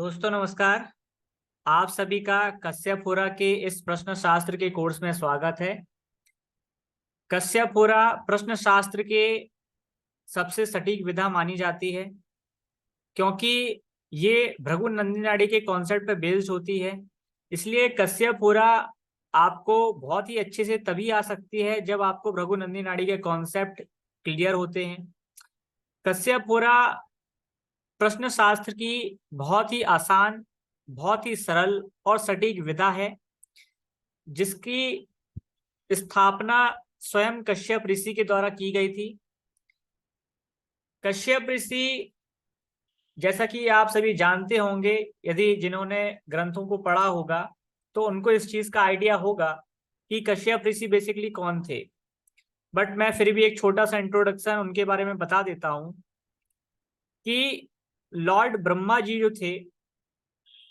दोस्तों नमस्कार। आप सभी का कश्यपपुरा के इस प्रश्न शास्त्र के कोर्स में स्वागत है। कश्यपपुरा प्रश्न शास्त्र के सबसे सटीक विधा मानी जाती है क्योंकि ये भृगु नंदी नाड़ी के कॉन्सेप्ट पे बेस्ड होती है। इसलिए कश्यपपुरा आपको बहुत ही अच्छे से तभी आ सकती है जब आपको भृगु नंदी नाड़ी के कॉन्सेप्ट क्लियर होते हैं। कश्यपपुरा प्रश्न शास्त्र की बहुत ही आसान, बहुत ही सरल और सटीक विधा है जिसकी स्थापना स्वयं कश्यप ऋषि के द्वारा की गई थी। कश्यप ऋषि, जैसा कि आप सभी जानते होंगे, यदि जिन्होंने ग्रंथों को पढ़ा होगा तो उनको इस चीज का आइडिया होगा कि कश्यप ऋषि बेसिकली कौन थे। बट मैं फिर भी एक छोटा सा इंट्रोडक्शन उनके बारे में बता देता हूं कि लॉर्ड ब्रह्मा जी जो थे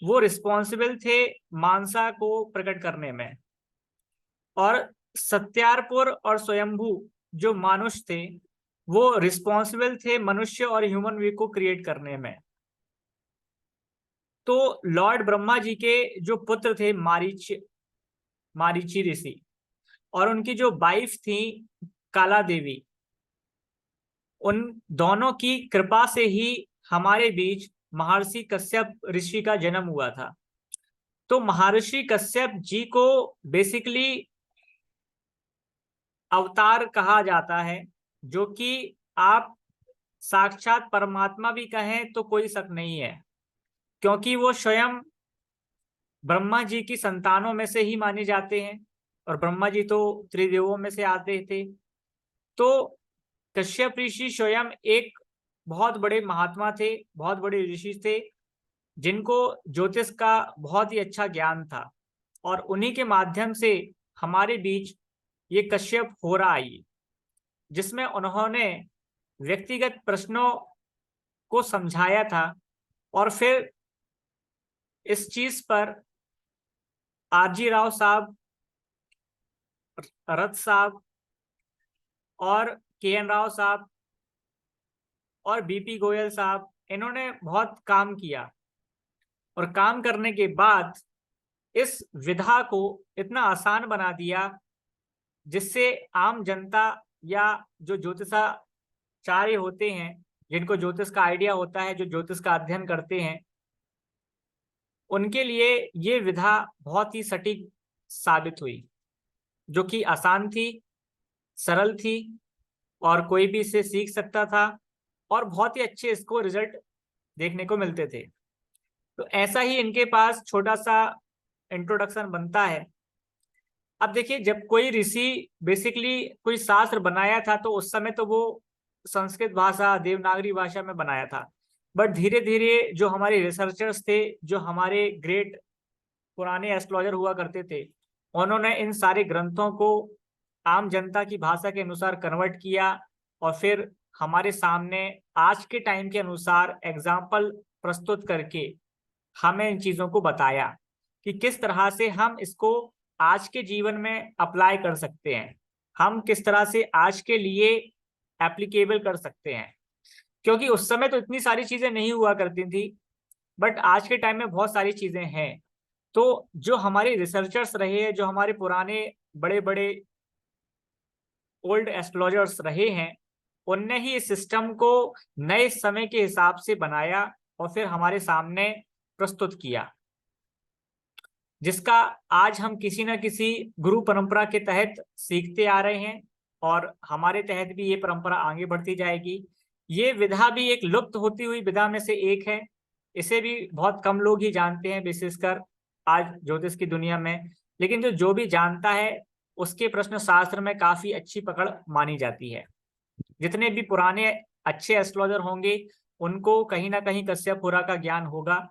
वो रिस्पॉन्सिबल थे मानसा को प्रकट करने में, और सत्यारपुर और स्वयंभू जो मानुष थे वो रिस्पॉन्सिबल थे मनुष्य और ह्यूमन बीइंग को क्रिएट करने में। तो लॉर्ड ब्रह्मा जी के जो पुत्र थे मारीची ऋषि, और उनकी जो वाइफ थी काला देवी, उन दोनों की कृपा से ही हमारे बीच महर्षि कश्यप ऋषि का जन्म हुआ था। तो महर्षि कश्यप जी को बेसिकली अवतार कहा जाता है, जो कि आप साक्षात परमात्मा भी कहें तो कोई शक नहीं है, क्योंकि वो स्वयं ब्रह्मा जी की संतानों में से ही माने जाते हैं और ब्रह्मा जी तो त्रिदेवों में से आते थे। तो कश्यप ऋषि स्वयं एक बहुत बड़े महात्मा थे, बहुत बड़े ऋषि थे जिनको ज्योतिष का बहुत ही अच्छा ज्ञान था, और उन्हीं के माध्यम से हमारे बीच ये कश्यप होरा आई, जिसमें उन्होंने व्यक्तिगत प्रश्नों को समझाया था। और फिर इस चीज पर आरजी राव साहब, रथ साहब और के एन राव साहब और बीपी गोयल साहब, इन्होंने बहुत काम किया, और काम करने के बाद इस विधा को इतना आसान बना दिया जिससे आम जनता या जो ज्योतिषाचार्य होते हैं, जिनको ज्योतिष का आइडिया होता है, जो ज्योतिष का अध्ययन करते हैं, उनके लिए ये विधा बहुत ही सटीक साबित हुई, जो कि आसान थी, सरल थी, और कोई भी इसे सीख सकता था, और बहुत ही अच्छे इसको रिजल्ट देखने को मिलते थे। तो ऐसा ही इनके पास छोटा सा इंट्रोडक्शन बनता है। अब देखिए, जब कोई ऋषि बेसिकली कोई शास्त्र बनाया था तो उस समय तो वो संस्कृत भाषा, देवनागरी भाषा में बनाया था। बट धीरे धीरे जो हमारे रिसर्चर्स थे, जो हमारे ग्रेट पुराने एस्ट्रोलॉजर हुआ करते थे, उन्होंने इन सारे ग्रंथों को आम जनता की भाषा के अनुसार कन्वर्ट किया, और फिर हमारे सामने आज के टाइम के अनुसार एग्जाम्पल प्रस्तुत करके हमें इन चीजों को बताया कि किस तरह से हम इसको आज के जीवन में अप्लाई कर सकते हैं, हम किस तरह से आज के लिए एप्लीकेबल कर सकते हैं। क्योंकि उस समय तो इतनी सारी चीजें नहीं हुआ करती थी, बट आज के टाइम में बहुत सारी चीजें हैं। तो जो हमारे रिसर्चर्स रहे हैं, जो हमारे पुराने बड़े बड़े ओल्ड एस्ट्रोलॉजर्स रहे हैं, उनने ही इस सिस्टम को नए समय के हिसाब से बनाया और फिर हमारे सामने प्रस्तुत किया, जिसका आज हम किसी न किसी गुरु परंपरा के तहत सीखते आ रहे हैं, और हमारे तहत भी ये परंपरा आगे बढ़ती जाएगी। ये विधा भी एक लुप्त होती हुई विधा में से एक है। इसे भी बहुत कम लोग ही जानते हैं, विशेषकर आज ज्योतिष की दुनिया में। लेकिन जो भी जानता है उसके प्रश्न शास्त्र में काफी अच्छी पकड़ मानी जाती है। जितने भी पुराने अच्छे एस्ट्रोलॉजर होंगे उनको कहीं ना कहीं कश्यपपुरा का ज्ञान होगा,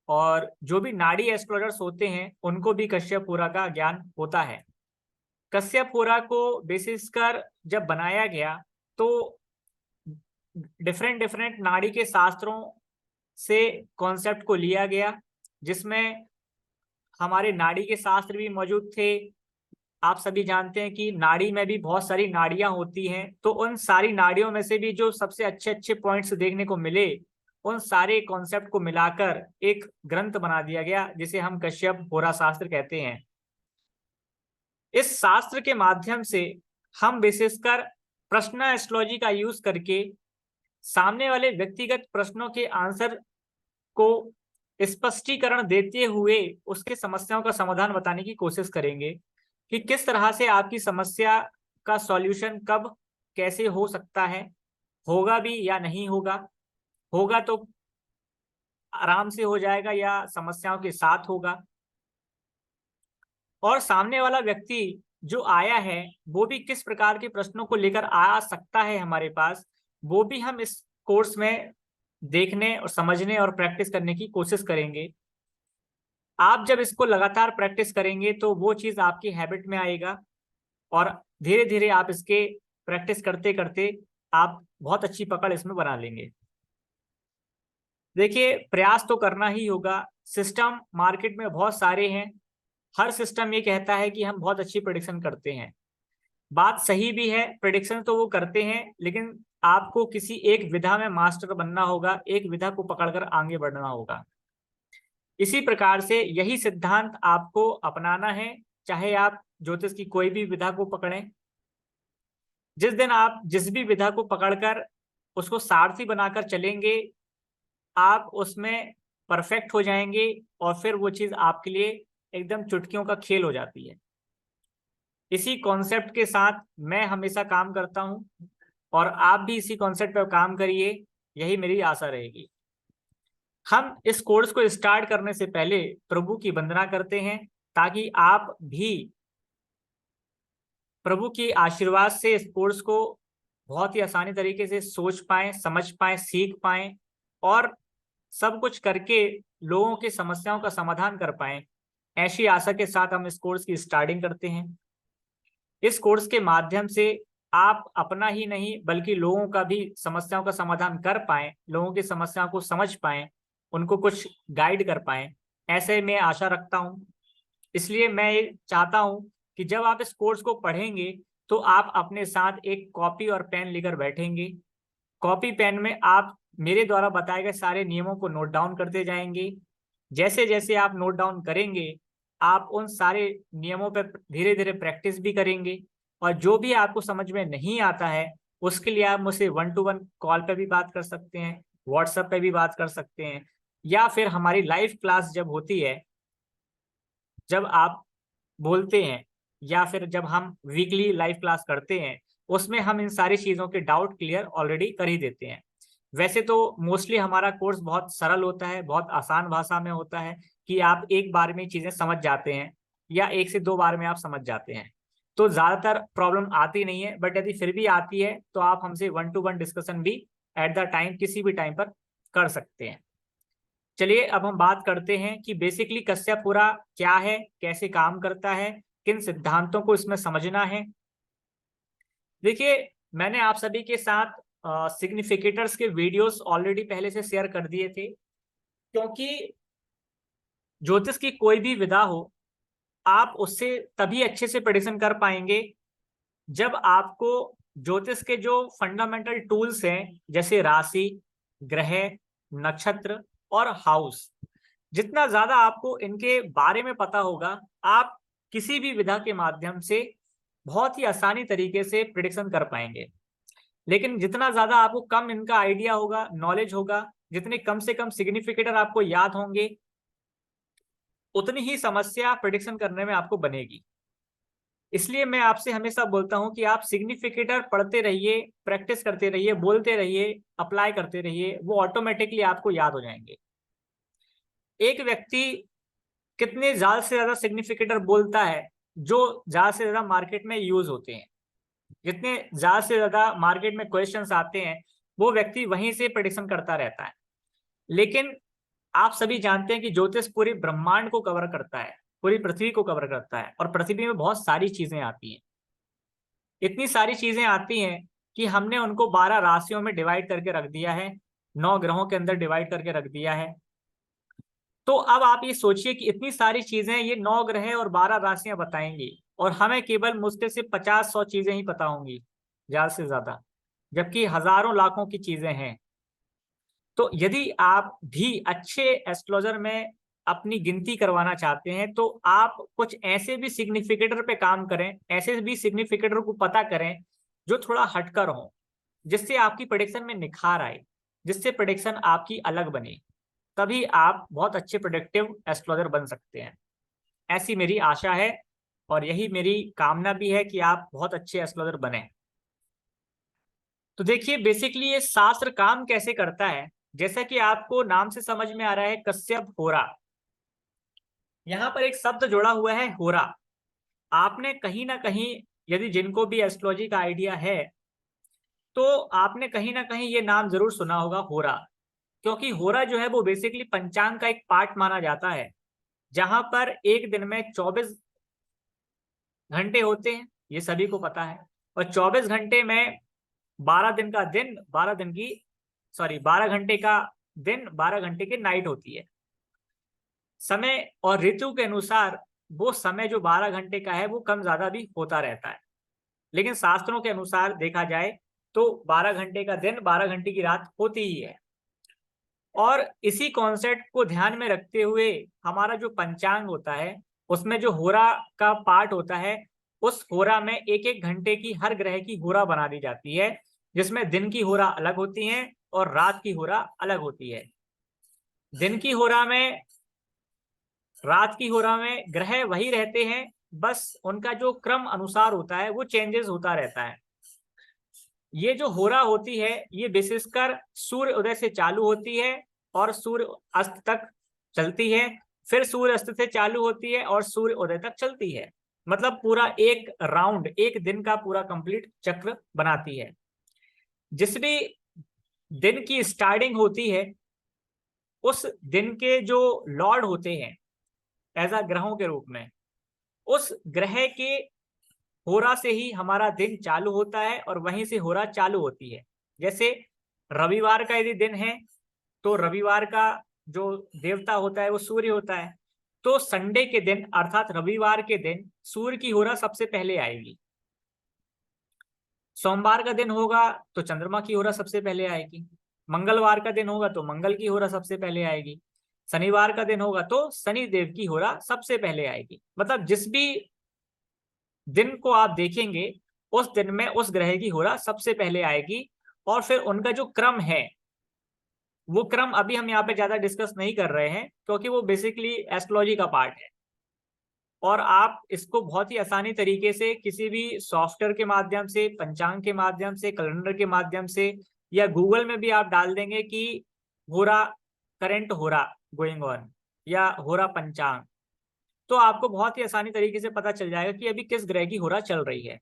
और जो भी नाड़ी एस्ट्रोलॉजर्स होते हैं उनको भी कश्यपपुरा का ज्ञान होता है। कश्यपपुरा को बेसिस कर जब बनाया गया तो डिफरेंट डिफरेंट नाड़ी के शास्त्रों से कॉन्सेप्ट को लिया गया, जिसमें हमारे नाड़ी के शास्त्र भी मौजूद थे। आप सभी जानते हैं कि नाड़ी में भी बहुत सारी नाड़ियां होती हैं, तो उन सारी नाड़ियों में से भी जो सबसे अच्छे अच्छे पॉइंट्स देखने को मिले उन सारे कॉन्सेप्ट को मिलाकर एक ग्रंथ बना दिया गया जिसे हम कश्यप होरा शास्त्र कहते हैं। इस शास्त्र के माध्यम से हम विशेषकर प्रश्न एस्ट्रोलॉजी का यूज करके सामने वाले व्यक्तिगत प्रश्नों के आंसर को स्पष्टीकरण देते हुए उसके समस्याओं का समाधान बताने की कोशिश करेंगे कि किस तरह से आपकी समस्या का सॉल्यूशन कब कैसे हो सकता है, होगा भी या नहीं होगा, होगा तो आराम से हो जाएगा या समस्याओं के साथ होगा, और सामने वाला व्यक्ति जो आया है वो भी किस प्रकार के प्रश्नों को लेकर आ सकता है हमारे पास, वो भी हम इस कोर्स में देखने और समझने और प्रैक्टिस करने की कोशिश करेंगे। आप जब इसको लगातार प्रैक्टिस करेंगे तो वो चीज आपकी हैबिट में आएगा और धीरे धीरे आप इसके प्रैक्टिस करते करते आप बहुत अच्छी पकड़ इसमें बना लेंगे। देखिए, प्रयास तो करना ही होगा। सिस्टम मार्केट में बहुत सारे हैं, हर सिस्टम ये कहता है कि हम बहुत अच्छी प्रेडिक्शन करते हैं। बात सही भी है, प्रेडिक्शन तो वो करते हैं, लेकिन आपको किसी एक विधा में मास्टर बनना होगा, एक विधा को पकड़कर आगे बढ़ना होगा। इसी प्रकार से यही सिद्धांत आपको अपनाना है, चाहे आप ज्योतिष की कोई भी विधा को पकड़ें। जिस दिन आप जिस भी विधा को पकड़कर उसको सारथी बनाकर चलेंगे, आप उसमें परफेक्ट हो जाएंगे और फिर वो चीज आपके लिए एकदम चुटकियों का खेल हो जाती है। इसी कॉन्सेप्ट के साथ मैं हमेशा काम करता हूं और आप भी इसी कॉन्सेप्ट पर काम करिए, यही मेरी आशा रहेगी। हम इस कोर्स को स्टार्ट करने से पहले प्रभु की वंदना करते हैं ताकि आप भी प्रभु की आशीर्वाद से इस कोर्स को बहुत ही आसानी तरीके से सोच पाएं, समझ पाएं, सीख पाएं और सब कुछ करके लोगों की समस्याओं का समाधान कर पाएं। ऐसी आशा के साथ हम इस कोर्स की स्टार्टिंग करते हैं। इस कोर्स के माध्यम से आप अपना ही नहीं बल्कि लोगों का भी समस्याओं का समाधान कर पाएं, लोगों की समस्याओं को समझ पाएं, उनको कुछ गाइड कर पाएं, ऐसे मैं आशा रखता हूं। इसलिए मैं ये चाहता हूं कि जब आप इस कोर्स को पढ़ेंगे तो आप अपने साथ एक कॉपी और पेन लेकर बैठेंगे। कॉपी पेन में आप मेरे द्वारा बताए गए सारे नियमों को नोट डाउन करते जाएंगे। जैसे जैसे आप नोट डाउन करेंगे, आप उन सारे नियमों पर धीरे धीरे प्रैक्टिस भी करेंगे और जो भी आपको समझ में नहीं आता है उसके लिए आप मुझसे 1-to-1 कॉल पे भी बात कर सकते हैं, व्हाट्सएप पे भी बात कर सकते हैं, या फिर हमारी लाइव क्लास जब होती है, जब आप बोलते हैं, या फिर जब हम वीकली लाइव क्लास करते हैं, उसमें हम इन सारी चीज़ों के डाउट क्लियर ऑलरेडी कर ही देते हैं। वैसे तो मोस्टली हमारा कोर्स बहुत सरल होता है, बहुत आसान भाषा में होता है कि आप एक बार में चीज़ें समझ जाते हैं या 1 से 2 बार में आप समझ जाते हैं, तो ज़्यादातर प्रॉब्लम आती नहीं है। बट यदि फिर भी आती है तो आप हमसे 1-to-1 डिस्कशन भी एट द टाइम किसी भी टाइम पर कर सकते हैं। चलिए अब हम बात करते हैं कि बेसिकली कश्यपुरा क्या है, कैसे काम करता है, किन सिद्धांतों को इसमें समझना है। देखिए, मैंने आप सभी के साथ सिग्निफिकेटर्स के वीडियोस ऑलरेडी पहले से शेयर कर दिए थे, क्योंकि ज्योतिष की कोई भी विधा हो, आप उससे तभी अच्छे से प्रेडिक्शन कर पाएंगे जब आपको ज्योतिष के जो फंडामेंटल टूल्स हैं, जैसे राशि, ग्रह, नक्षत्र और हाउस, जितना ज्यादा आपको इनके बारे में पता होगा, आप किसी भी विधा के माध्यम से बहुत ही आसानी तरीके से प्रिडिक्शन कर पाएंगे। लेकिन जितना ज्यादा आपको कम इनका आइडिया होगा, नॉलेज होगा, जितने कम से कम सिग्निफिकेटर आपको याद होंगे, उतनी ही समस्या प्रिडिक्शन करने में आपको बनेगी। इसलिए मैं आपसे हमेशा बोलता हूं कि आप सिग्निफिकेटर पढ़ते रहिए, प्रैक्टिस करते रहिए, बोलते रहिए, अप्लाई करते रहिए, वो ऑटोमेटिकली आपको याद हो जाएंगे। एक व्यक्ति कितने ज्यादा से ज्यादा सिग्निफिकेटर बोलता है जो ज्यादा से ज्यादा मार्केट में यूज होते हैं, जितने ज्यादा से ज्यादा मार्केट में क्वेश्चंस आते हैं, वो व्यक्ति वहीं से प्रेडिक्शन करता रहता है। लेकिन आप सभी जानते हैं कि ज्योतिष पूरे ब्रह्मांड को कवर करता है, पूरी पृथ्वी को कवर करता है, और पृथ्वी में बहुत सारी चीजें आती हैं। इतनी सारी चीजें आती हैं कि हमने उनको 12 राशियों में डिवाइड करके रख दिया है, 9 ग्रहों के अंदर डिवाइड करके रख दिया है। तो अब आप ये सोचिए कि इतनी सारी चीजें ये 9 ग्रह और 12 राशियां बताएंगी और हमें केवल मुश्किल से 50-100 चीजें ही पता होंगी, ज्यादा से ज्यादा, जबकि हजारों लाखों की चीजें हैं। तो यदि आप भी अच्छे एस्ट्रोलॉजर में अपनी गिनती करवाना चाहते हैं तो आप कुछ ऐसे भी सिग्निफिकेटर पे काम करें, ऐसे भी सिग्निफिकेटर को पता करें जो थोड़ा हटकर हो, जिससे आपकी प्रेडिक्शन में निखार आए, जिससे प्रेडिक्शन आपकी अलग बने। तभी आप बहुत अच्छे प्रोडक्टिव एस्ट्रोलॉजर बन सकते हैं। ऐसी मेरी आशा है और यही मेरी कामना भी है कि आप बहुत अच्छे एस्ट्रोलॉजर बने। तो देखिए बेसिकली ये शास्त्र काम कैसे करता है, जैसा कि आपको नाम से समझ में आ रहा है कश्यप होरा, यहाँ पर एक शब्द जुड़ा हुआ है होरा। आपने कहीं ना कहीं, यदि जिनको भी एस्ट्रोलॉजी का आइडिया है तो आपने कहीं ना कहीं ये नाम जरूर सुना होगा होरा, क्योंकि होरा जो है वो बेसिकली पंचांग का एक पार्ट माना जाता है, जहां पर एक दिन में 24 घंटे होते हैं, ये सभी को पता है। और 24 घंटे में 12 दिन का दिन, 12 दिन की सॉरी 12 घंटे का दिन, 12 घंटे की नाइट होती है। समय और ऋतु के अनुसार वो समय जो 12 घंटे का है वो कम ज्यादा भी होता रहता है, लेकिन शास्त्रों के अनुसार देखा जाए तो 12 घंटे का दिन, 12 घंटे की रात होती ही है। और इसी कॉन्सेप्ट को ध्यान में रखते हुए हमारा जो पंचांग होता है उसमें जो होरा का पार्ट होता है, उस होरा में एक एक घंटे की हर ग्रह की होरा बना दी जाती है, जिसमें दिन की होरा अलग होती है और रात की होरा अलग होती है। दिन की होरा में, रात की होरा में ग्रह वही रहते हैं, बस उनका जो क्रम अनुसार होता है वो चेंजेस होता रहता है। ये जो होरा होती है ये विशेषकर सूर्य उदय से चालू होती है और सूर्य अस्त तक चलती है, फिर सूर्य अस्त से चालू होती है और सूर्य उदय तक चलती है। मतलब पूरा एक राउंड, एक दिन का पूरा कंप्लीट चक्र बनाती है। जिस भी दिन की स्टार्टिंग होती है उस दिन के जो लॉर्ड होते हैं एज अ ग्रहों के रूप में, उस ग्रह के होरा से ही हमारा दिन चालू होता है और वहीं से होरा चालू होती है। जैसे रविवार का यदि दिन है तो रविवार का जो देवता होता है वो सूर्य होता है, तो संडे के दिन अर्थात रविवार के दिन सूर्य की होरा सबसे पहले आएगी। सोमवार का दिन होगा तो चंद्रमा की होरा सबसे पहले आएगी। मंगलवार का दिन होगा तो मंगल की होरा सबसे पहले आएगी। शनिवार का दिन होगा तो शनि देव की होरा सबसे पहले आएगी। मतलब जिस भी दिन को आप देखेंगे उस दिन में उस ग्रह की होरा सबसे पहले आएगी। और फिर उनका जो क्रम है वो क्रम अभी हम यहाँ पे ज्यादा डिस्कस नहीं कर रहे हैं, क्योंकि वो बेसिकली एस्ट्रोलॉजी का पार्ट है और आप इसको बहुत ही आसानी तरीके से किसी भी सॉफ्टवेयर के माध्यम से, पंचांग के माध्यम से, कैलेंडर के माध्यम से, या गूगल में भी आप डाल देंगे कि होरा, करंट होरा गोइंग ऑन या होरा पंचांग, तो आपको बहुत ही आसानी तरीके से पता चल जाएगा कि अभी किस ग्रह की होरा चल रही है।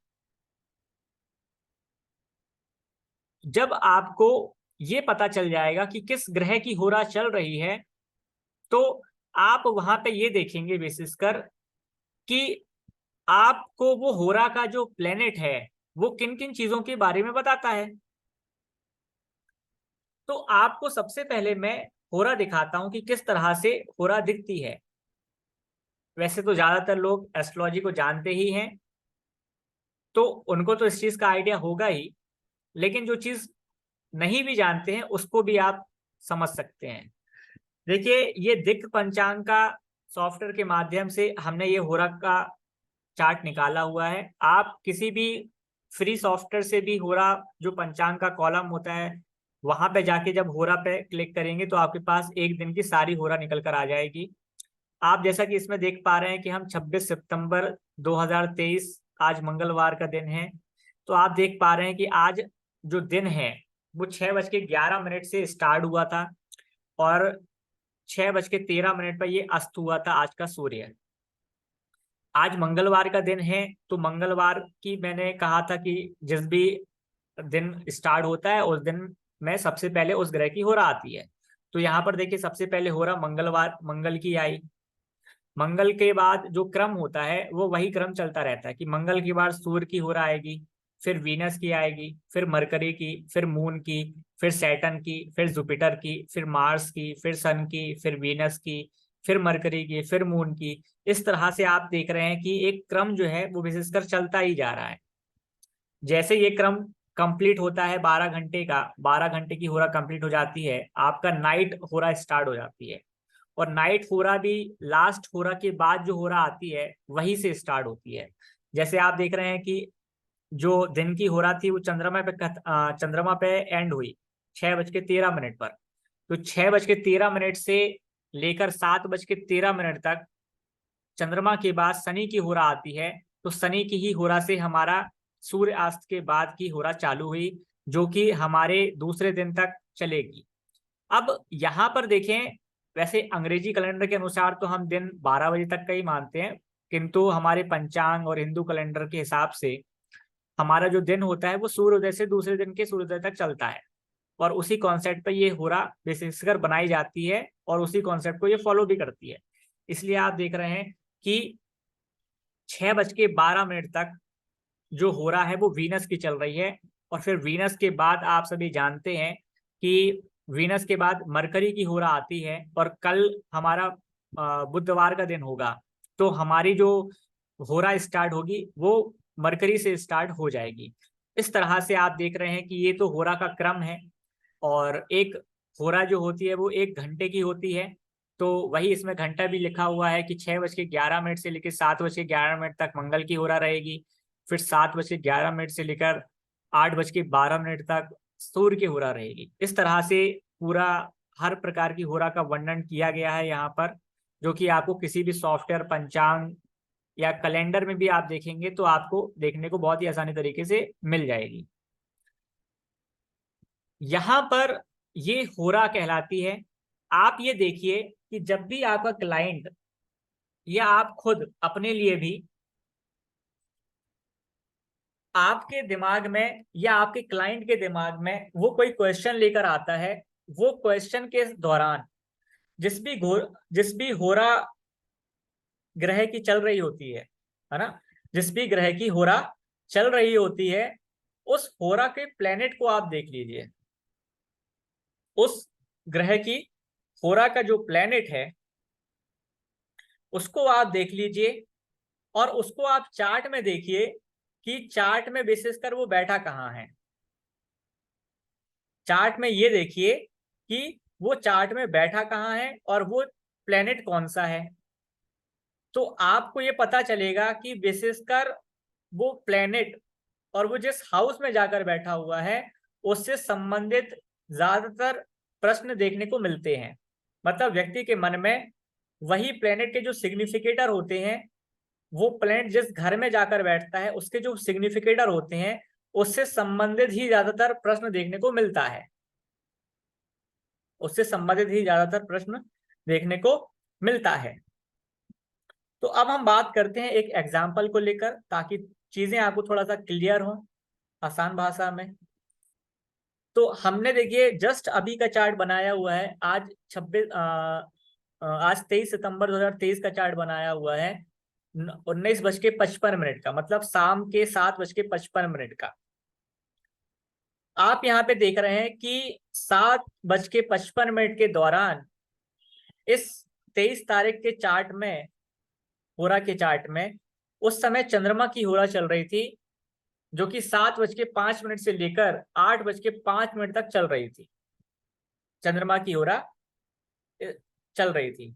जब आपको ये पता चल जाएगा कि किस ग्रह की होरा चल रही है तो आप वहां पे ये देखेंगे विशेषकर कि आपको वो होरा का जो प्लेनेट है वो किन किन चीजों के बारे में बताता है। तो आपको सबसे पहले मैं होरा दिखाता हूं कि किस तरह से होरा दिखती है। वैसे तो ज्यादातर लोग एस्ट्रोलॉजी को जानते ही हैं तो उनको तो इस चीज का आइडिया होगा ही, लेकिन जो चीज नहीं भी जानते हैं उसको भी आप समझ सकते हैं। देखिए ये दिक् पंचांग का सॉफ्टवेयर के माध्यम से हमने ये होरा का चार्ट निकाला हुआ है। आप किसी भी फ्री सॉफ्टवेयर से भी होरा जो पंचांग का कॉलम होता है वहां पे जाके जब होरा पे क्लिक करेंगे तो आपके पास एक दिन की सारी होरा निकल कर आ जाएगी। आप जैसा कि इसमें देख पा रहे हैं कि हम 26 सितंबर 2023 आज मंगलवार का दिन है। तो आप देख पा रहे हैं कि आज जो दिन है वो 6:11 से स्टार्ट हुआ था और 6:13 पर ये अस्त हुआ था आज का सूर्य। आज मंगलवार का दिन है तो मंगलवार की मैंने कहा था कि जिस भी दिन स्टार्ट होता है उस दिन में सबसे पहले उस ग्रह की होरा आती है। तो यहाँ पर देखिए सबसे पहले होरा मंगलवार, मंगल की आई। मंगल के बाद जो क्रम होता है वो वही क्रम चलता रहता है कि मंगल के बाद सूर्य की होरा आएगी, फिर वीनस की आएगी, फिर मरकरी की, फिर मून की, फिर सैटर्न की, फिर जुपिटर की, फिर मार्स की, फिर सन की, फिर वीनस की, फिर मरकरी की, फिर मून की। इस तरह से आप देख रहे हैं कि एक क्रम जो है वो विशेषकर चलता ही जा रहा है। जैसे ये क्रम कंप्लीट होता है 12 घंटे का, 12 घंटे की होरा कंप्लीट हो जाती है, आपका नाइट होरा स्टार्ट हो जाती है। और नाइट होरा भी लास्ट होरा के बाद जो होरा आती है वहीं से स्टार्ट होती है। जैसे आप देख रहे हैं कि जो दिन की होरा थी वो चंद्रमा पे एंड हुई 6:13 पर। तो 6:13 से लेकर 7:13 तक चंद्रमा के बाद शनि की होरा आती है। तो शनि की ही होरा से हमारा सूर्यास्त के बाद की होरा चालू हुई, जो कि हमारे दूसरे दिन तक चलेगी। अब यहाँ पर देखें, वैसे अंग्रेजी कैलेंडर के अनुसार तो हम दिन 12 बजे तक का ही मानते हैं, किंतु हमारे पंचांग और हिंदू कैलेंडर के हिसाब से हमारा जो दिन होता है वो सूर्योदय से दूसरे दिन के सूर्योदय तक चलता है। और उसी कॉन्सेप्ट पर ये होरा बेसिस बनाई जाती है और उसी कॉन्सेप्ट को ये फॉलो भी करती है। इसलिए आप देख रहे हैं कि 6:12 तक जो हो रहा है वो वीनस की चल रही है। और फिर वीनस के बाद आप सभी जानते हैं कि वीनस के बाद मरकरी की होरा आती है। और कल हमारा बुधवार का दिन होगा, तो हमारी जो होरा स्टार्ट होगी वो मरकरी से स्टार्ट हो जाएगी। इस तरह से आप देख रहे हैं कि ये तो होरा का क्रम है। और एक होरा जो होती है वो 1 घंटे की होती है। तो वही इसमें घंटा भी लिखा हुआ है कि 6:11 से लेकर 7:11 तक मंगल की होरा रहेगी। फिर 7:11 से लेकर 8:12 तक सूर्य की होरा रहेगी। इस तरह से पूरा हर प्रकार की होरा का वर्णन किया गया है यहाँ पर, जो कि आपको किसी भी सॉफ्टवेयर, पंचांग या कैलेंडर में भी आप देखेंगे तो आपको देखने को बहुत ही आसानी तरीके से मिल जाएगी। यहाँ पर ये होरा कहलाती है। आप ये देखिए कि जब भी आपका क्लाइंट या आप खुद अपने लिए भी आपके दिमाग में या आपके क्लाइंट के दिमाग में वो कोई क्वेश्चन लेकर आता है, वो क्वेश्चन के दौरान जिस भी होरा ग्रह की चल रही होती है ना, जिस भी ग्रह की होरा चल रही होती है, उस होरा के प्लेनेट को आप देख लीजिए। उस ग्रह की होरा का जो प्लेनेट है उसको आप देख लीजिए और उसको आप चार्ट में देखिए कि चार्ट में विशेष कर वो बैठा कहाँ है। चार्ट में ये देखिए कि वो चार्ट में बैठा कहाँ है और वो प्लेनेट कौन सा है। तो आपको ये पता चलेगा कि विशेषकर वो प्लेनेट और वो जिस हाउस में जाकर बैठा हुआ है उससे संबंधित ज्यादातर प्रश्न देखने को मिलते हैं। मतलब व्यक्ति के मन में वही प्लेनेट के जो सिग्निफिकेटर होते हैं, वो प्लेनेट जिस घर में जाकर बैठता है उसके जो सिग्निफिकेटर होते हैं उससे संबंधित ही ज्यादातर प्रश्न देखने को मिलता है। उससे संबंधित ही ज्यादातर प्रश्न देखने को मिलता है। तो अब हम बात करते हैं एक एग्जाम्पल को लेकर, ताकि चीजें आपको थोड़ा सा क्लियर हो आसान भाषा में। तो हमने देखिए जस्ट अभी का चार्ट बनाया हुआ है। आज 23 सितंबर 2023 का चार्ट बनाया हुआ है 19:55 का, मतलब शाम के 7:55 का। आप यहाँ पे देख रहे हैं कि 7:55 के दौरान इस 23 तारीख के चार्ट में, होरा के चार्ट में, उस समय चंद्रमा की होरा चल रही थी, जो कि 7:05 से लेकर 8:05 तक चल रही थी। चंद्रमा की होरा चल रही थी।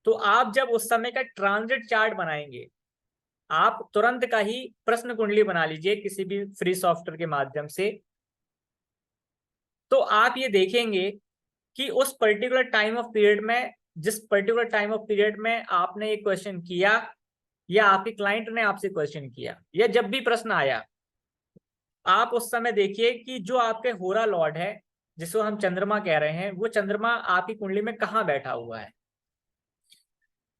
तो आप जब उस समय का ट्रांजिट चार्ट बनाएंगे, आप तुरंत का ही प्रश्न कुंडली बना लीजिए किसी भी फ्री सॉफ्टवेयर के माध्यम से। तो आप ये देखेंगे कि उस पर्टिकुलर टाइम ऑफ पीरियड में, जिस पर्टिकुलर टाइम ऑफ पीरियड में आपने एक क्वेश्चन किया या आपके क्लाइंट ने आपसे क्वेश्चन किया या जब भी प्रश्न आया, आप उस समय देखिए कि जो आपके होरा लॉर्ड है, जिसको हम चंद्रमा कह रहे हैं, वो चंद्रमा आपकी कुंडली में कहाँ बैठा हुआ है।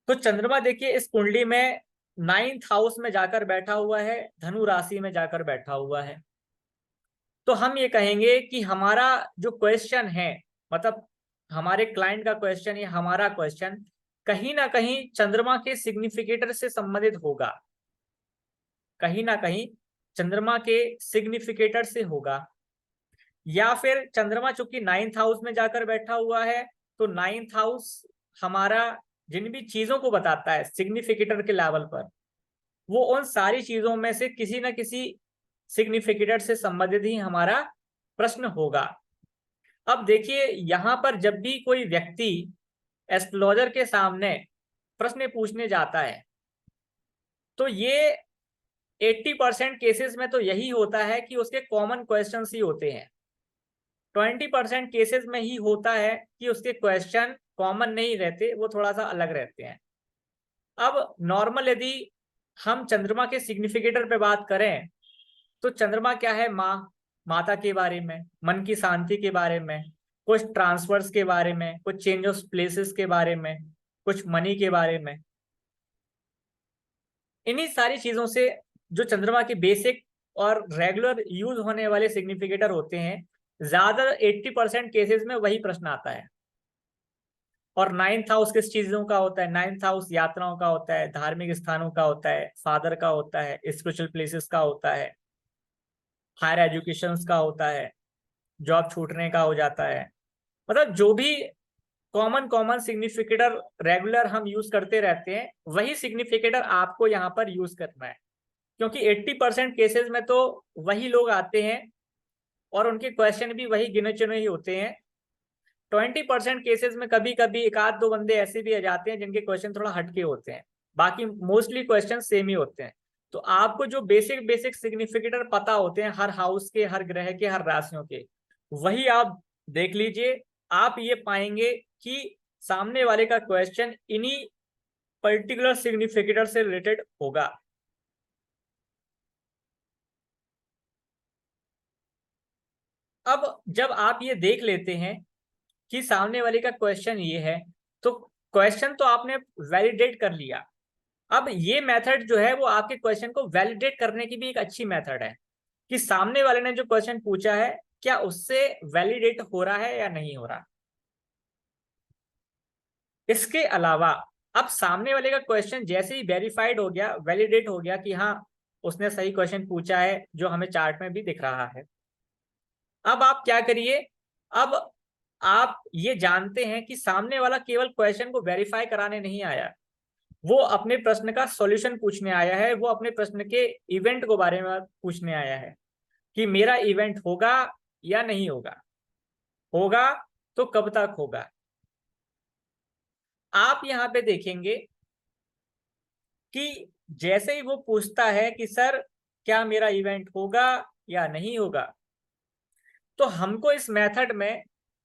तो चंद्रमा देखिए इस कुंडली में 9th हाउस में जाकर बैठा हुआ है, धनु राशि में जाकर बैठा हुआ है। तो हम ये कहेंगे कि हमारा जो क्वेश्चन है, मतलब हमारे क्लाइंट का क्वेश्चन या हमारा क्वेश्चन कहीं ना कहीं चंद्रमा के सिग्निफिकेटर से संबंधित होगा, कहीं ना कहीं चंद्रमा के सिग्निफिकेटर से होगा। या फिर चंद्रमा चूंकि 9th हाउस में जाकर बैठा हुआ है, तो 9th हाउस हमारा जिन भी चीजों को बताता है सिग्निफिकेटर के लेवल पर, वो उन सारी चीजों में से किसी न किसी सिग्निफिकेटर से संबंधित ही हमारा प्रश्न होगा। अब देखिए यहां पर जब भी कोई व्यक्ति एस्ट्रोलॉजर के सामने प्रश्न पूछने जाता है तो ये 80% केसेस में तो यही होता है कि उसके कॉमन क्वेश्चंस ही होते हैं। 20% केसेस में ही होता है कि उसके क्वेश्चन कॉमन नहीं रहते, वो थोड़ा सा अलग रहते हैं। अब नॉर्मल यदि हम चंद्रमा के सिग्निफिकेटर पे बात करें तो चंद्रमा क्या है, माँ, माता के बारे में, मन की शांति के बारे में, कुछ ट्रांसफर्स के बारे में, कुछ चेंज ऑफ प्लेसेस के बारे में, कुछ मनी के बारे में। इन्हीं सारी चीजों से जो चंद्रमा के बेसिक और रेगुलर यूज होने वाले सिग्निफिकेटर होते हैं, ज्यादा 80% केसेस में वही प्रश्न आता है। और 9th हाउस किस चीजों का होता है? 9th हाउस यात्राओं का होता है, धार्मिक स्थानों का होता है, फादर का होता है, स्पिरिचुअल प्लेसेस का होता है, हायर एजुकेशन का होता है, जॉब छूटने का हो जाता है। मतलब जो भी कॉमन कॉमन सिग्निफिकेटर रेगुलर हम यूज करते रहते हैं वही सिग्निफिकेटर आपको यहाँ पर यूज करना है, क्योंकि 80% केसेस में तो वही लोग आते हैं और उनके क्वेश्चन भी वही गिने चुने ही होते हैं। 20% केसेस में कभी कभी एक आध दो बंदे ऐसे भी आ जाते हैं जिनके क्वेश्चन थोड़ा हटके होते हैं, बाकी मोस्टली क्वेश्चन सेम ही होते हैं। तो आपको जो बेसिक बेसिक सिग्निफिकेटर पता होते हैं हर हाउस के, हर ग्रह के, हर राशियों के, वही आप देख लीजिए। आप ये पाएंगे कि सामने वाले का क्वेश्चन इन्हीं पर्टिकुलर सिग्निफिकेटर से रिलेटेड होगा। अब जब आप ये देख लेते हैं कि सामने वाले का क्वेश्चन ये है, तो क्वेश्चन तो आपने वैलिडेट कर लिया। अब ये मेथड जो है वो आपके क्वेश्चन को वैलिडेट करने की भी एक अच्छी मेथड है कि सामने वाले ने जो क्वेश्चन पूछा है क्या उससे वैलिडेट हो रहा है या नहीं हो रहा। इसके अलावा अब सामने वाले का क्वेश्चन जैसे ही वेरीफाइड हो गया, वैलिडेट हो गया कि हाँ उसने सही क्वेश्चन पूछा है जो हमें चार्ट में भी दिख रहा है, अब आप क्या करिए, अब आप ये जानते हैं कि सामने वाला केवल क्वेश्चन को वेरीफाई कराने नहीं आया, वो अपने प्रश्न का सॉल्यूशन पूछने आया है, वो अपने प्रश्न के इवेंट को बारे में पूछने आया है कि मेरा इवेंट होगा या नहीं होगा, होगा तो कब तक होगा। आप यहाँ पे देखेंगे कि जैसे ही वो पूछता है कि सर क्या मेरा इवेंट होगा या नहीं होगा, तो हमको इस मेथड में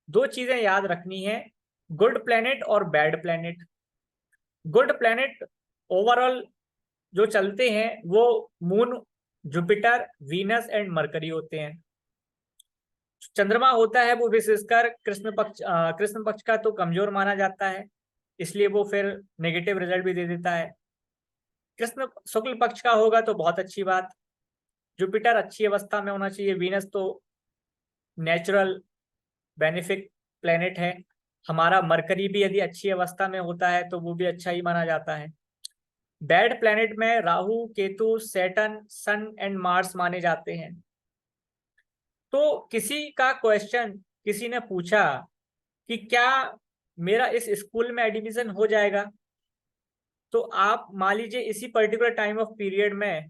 दो चीजें याद रखनी है, गुड प्लेनेट और bad planet. Good planet overall जो चलते हैं वो moon, Jupiter, Venus and mercury होते हैं। चंद्रमा होता है वो विशेषकर कृष्ण पक्ष का तो कमजोर माना जाता है, इसलिए वो फिर नेगेटिव रिजल्ट भी दे देता है। कृष्ण शुक्ल पक्ष का होगा तो बहुत अच्छी बात, जुपिटर अच्छी अवस्था में होना चाहिए, वीनस तो नेचुरल बेनिफिक प्लेनेट है, हमारा मरकरी भी यदि अच्छी अवस्था में होता है तो वो भी अच्छा ही माना जाता है। बैड प्लेनेट में Rahu, Ketu, Saturn, Sun and Mars माने जाते हैं। तो किसी का क्वेश्चन, किसी ने पूछा कि क्या मेरा इस स्कूल में एडमिशन हो जाएगा, तो आप मान लीजिए इसी पर्टिकुलर टाइम ऑफ पीरियड में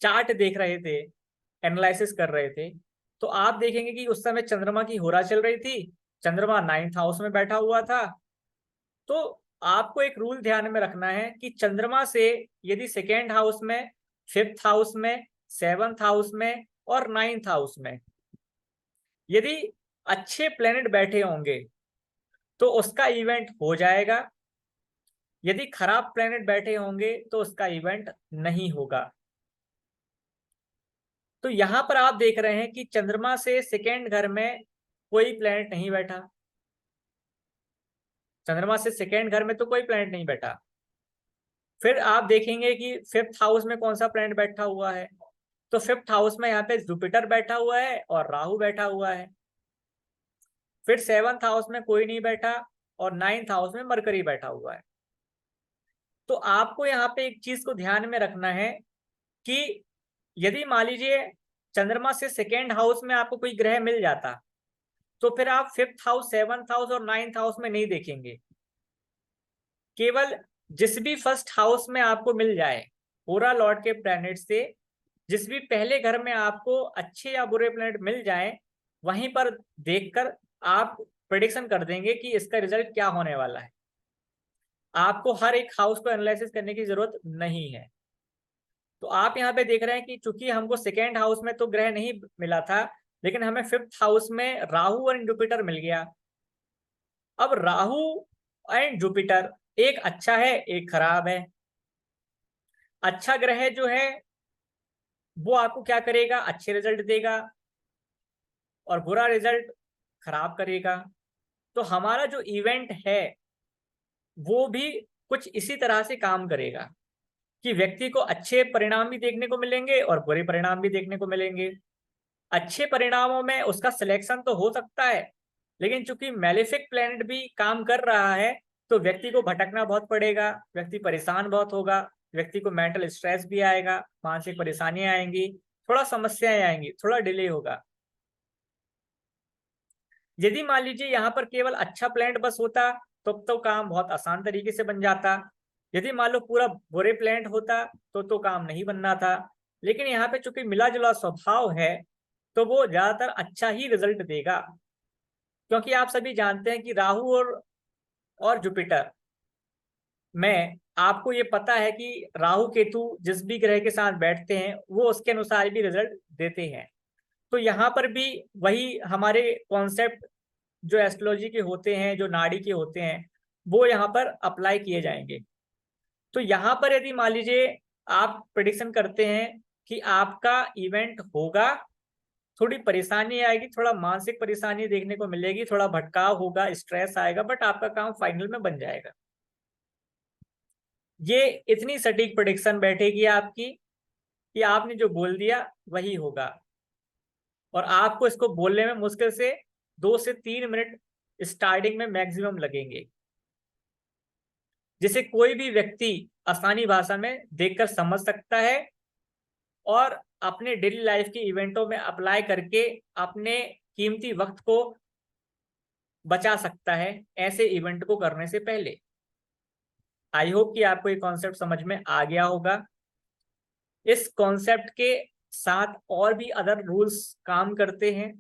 चार्ट देख रहे थे, एनालिसिस कर रहे थे, तो आप देखेंगे कि उस समय चंद्रमा की होरा चल रही थी, चंद्रमा 9th हाउस में बैठा हुआ था। तो आपको एक रूल ध्यान में रखना है कि चंद्रमा से यदि 2nd हाउस में, 5th हाउस में, 7th हाउस में और 9th हाउस में यदि अच्छे प्लेनेट बैठे होंगे तो उसका इवेंट हो जाएगा, यदि खराब प्लेनेट बैठे होंगे तो उसका इवेंट नहीं होगा। तो यहां पर आप देख रहे हैं कि चंद्रमा से 2nd घर में कोई प्लेनेट नहीं बैठा, चंद्रमा से 2nd घर में तो कोई प्लेनेट नहीं बैठा। फिर आप देखेंगे कि 5th हाउस में कौन सा प्लेनेट बैठा हुआ है, तो 5th हाउस में यहाँ पे जुपिटर बैठा हुआ है और राहु बैठा हुआ है। फिर 7th हाउस में कोई नहीं बैठा और 9th हाउस में मरकरी बैठा हुआ है। तो आपको यहाँ पे एक चीज को ध्यान में रखना है कि यदि मान लीजिए चंद्रमा से 2nd हाउस में आपको कोई ग्रह मिल जाता तो फिर आप 5th हाउस, 7th हाउस और 9th हाउस में नहीं देखेंगे, केवल जिस भी 1st हाउस में आपको मिल जाए पूरा लॉर्ड के प्लैनेट से जिस भी पहले घर में आपको अच्छे या बुरे प्लैनेट मिल जाएं, वहीं पर देखकर आप प्रेडिक्शन कर देंगे कि इसका रिजल्ट क्या होने वाला है। आपको हर एक हाउस को एनालिसिस करने की जरूरत नहीं है। तो आप यहाँ पे देख रहे हैं कि चूंकि हमको सेकेंड हाउस में तो ग्रह नहीं मिला था, लेकिन हमें फिफ्थ हाउस में राहु और जुपिटर मिल गया। अब राहु एंड जुपिटर, एक अच्छा है एक खराब है। अच्छा ग्रह जो है वो आपको क्या करेगा, अच्छे रिजल्ट देगा, और बुरा रिजल्ट खराब करेगा। तो हमारा जो इवेंट है वो भी कुछ इसी तरह से काम करेगा कि व्यक्ति को अच्छे परिणाम भी देखने को मिलेंगे और बुरे परिणाम भी देखने को मिलेंगे। अच्छे परिणामों में उसका सिलेक्शन तो हो सकता है, लेकिन चूंकि मैलेफिक प्लैनेट भी काम कर रहा है तो व्यक्ति को भटकना बहुत पड़ेगा, व्यक्ति परेशान बहुत होगा, व्यक्ति को मेंटल स्ट्रेस भी आएगा, मानसिक परेशानियां आएंगी, थोड़ा समस्याएं आएंगी, थोड़ा डिले होगा। यदि मान लीजिए यहाँ पर केवल अच्छा प्लैनेट बस होता तो काम बहुत आसान तरीके से बन जाता। यदि मान लो पूरा बुरे प्लैनेट होता तो काम नहीं बनना था। लेकिन यहाँ पे चूंकि मिला जुला स्वभाव है तो वो ज्यादातर अच्छा ही रिजल्ट देगा, क्योंकि आप सभी जानते हैं कि राहु और जुपिटर में आपको ये पता है कि राहु केतु जिस भी ग्रह के साथ बैठते हैं वो उसके अनुसार भी रिजल्ट देते हैं। तो यहाँ पर भी वही हमारे कॉन्सेप्ट जो एस्ट्रोलॉजी के होते हैं, जो नाड़ी के होते हैं, वो यहाँ पर अप्लाई किए जाएंगे। तो यहाँ पर यदि मान लीजिए आप प्रेडिक्शन करते हैं कि आपका इवेंट होगा, थोड़ी परेशानी आएगी, थोड़ा मानसिक परेशानी देखने को मिलेगी, थोड़ा भटकाव होगा, स्ट्रेस आएगा, बट आपका काम फाइनल में बन जाएगा। ये इतनी सटीक प्रेडिक्शन बैठेगी आपकी कि आपने जो बोल दिया वही होगा, और आपको इसको बोलने में मुश्किल से 2 से 3 मिनट स्टार्टिंग में मैक्सिमम लगेंगे, जिसे कोई भी व्यक्ति आसानी भाषा में देखकर समझ सकता है और अपने डेली लाइफ के इवेंटों में अप्लाई करके अपने कीमती वक्त को बचा सकता है ऐसे इवेंट को करने से पहले। आई होप कि आपको ये कॉन्सेप्ट समझ में आ गया होगा। इस कॉन्सेप्ट के साथ और भी अदर रूल्स काम करते हैं,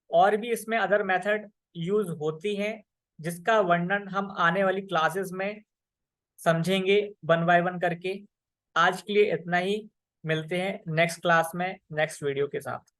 और भी इसमें अदर मेथड यूज होती हैं, जिसका वर्णन हम आने वाली क्लासेस में समझेंगे 1 बाय 1 करके। आज के लिए इतना ही, मिलते हैं नेक्स्ट क्लास में नेक्स्ट वीडियो के साथ।